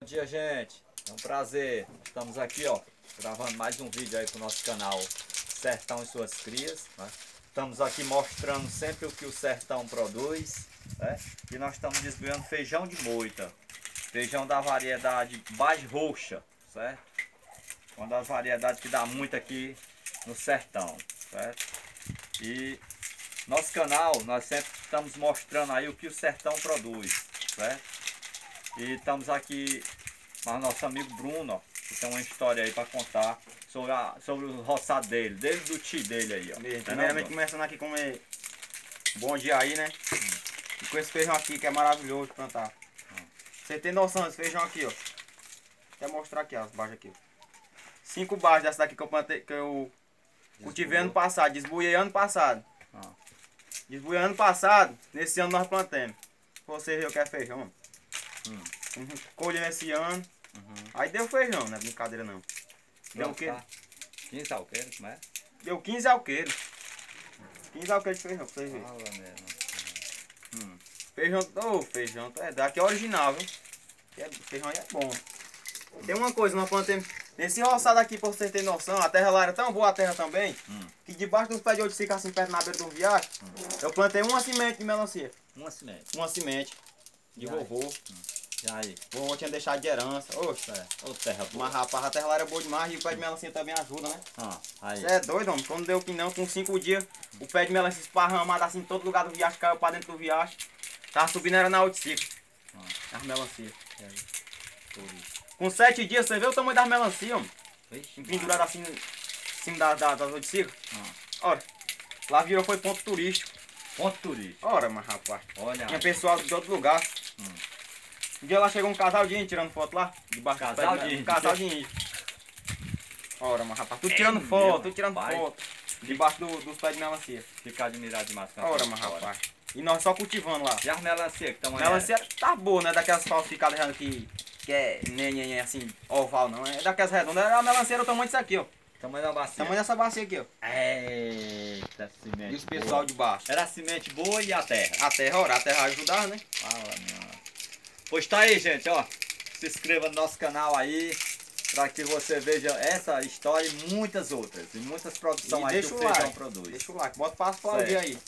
Bom dia, gente, é um prazer. Estamos aqui, ó, gravando mais um vídeo aí pro nosso canal Sertão e Suas Crias, né? Estamos aqui mostrando sempre o que o sertão produz, né? E nós estamos desviando feijão de moita, feijão da variedade Bage Roxa, certo? Uma das variedades que dá muito aqui no sertão, certo? E nosso canal, nós sempre estamos mostrando aí o que o sertão produz, certo? E estamos aqui com o nosso amigo Bruno, ó, que tem uma história aí para contar sobre o roçado dele, desde o tio dele aí, ó. Primeiramente começando aqui com bom dia aí, né? E com esse feijão aqui que é maravilhoso de plantar. Você tem noção desse feijão aqui, ó. Até mostrar aqui, ó, as baixas aqui, ó. 5 baixas dessa daqui que eu plantei, que eu cultivei ano passado, desbuiei ano passado. Desbuiei ano passado, nesse ano nós plantamos. Você viu o que é feijão? Colheu esse ano. Aí deu feijão, não é brincadeira não. Deu o quê? 15 alqueires, como é? Deu 15 alqueires. 15 alqueires de feijão, pra vocês verem. Fala mesmo. Feijão, feijão, daqui é original, viu? Feijão aí é bom. Tem uma coisa, nós plantamos nesse roçado aqui, pra vocês terem noção, a terra lá era tão boa, a terra também, que debaixo dos pés de ouro fica assim perto na beira do riacho, eu plantei uma semente de melancia. Uma semente. Uma semente de vovô. E aí? Vovô tinha deixado de herança. Oxe, Ô terra boa. mas rapaz, a terra lá era boa demais e o pé de melancia também ajuda, né? Aí. Você é doido, homem. Quando deu que não, com 5 dias, o pé de melancia esparramado assim em todo lugar do riacho, caiu pra dentro do riacho. Tava subindo, era na oiticica. As melancias. Com 7 dias, você vê o tamanho das melancias, homem. Pendurado assim em cima das oiticica. Ora, lá virou, foi ponto turístico. Ponto turístico. Ora, mas rapaz. Olha. Tinha pessoal de outro lugar. Um dia lá chegou um casal de índio tirando foto lá. Debaixo do Casal pé de índio. Casal de índio. Ora, mas rapaz, tudo tirando foto, tudo tirando pai. foto. Debaixo dos pés de melancia. Fica admirado demais com a Ora, sua mas história. rapaz. E nós só cultivando lá. E as melancia que estão aí? Melancia tá boa, não é daquelas falsificadas que é nem assim, oval não. É daquelas redondas. A melancia era o tamanho disso aqui, ó. Tamanho da bacia. Tamanho dessa bacia aqui, ó. Eita, semente E os pessoal de baixo. Era a semente boa e a terra. A terra, ora, a terra ajudava, né? Fala, meu. Pois tá aí, gente, ó. Se inscreva no nosso canal aí, para que você veja essa história e muitas outras. E muitas produções E aí que deixa o o feijão like. produz. Deixa o like, bota pra aplaudir aí.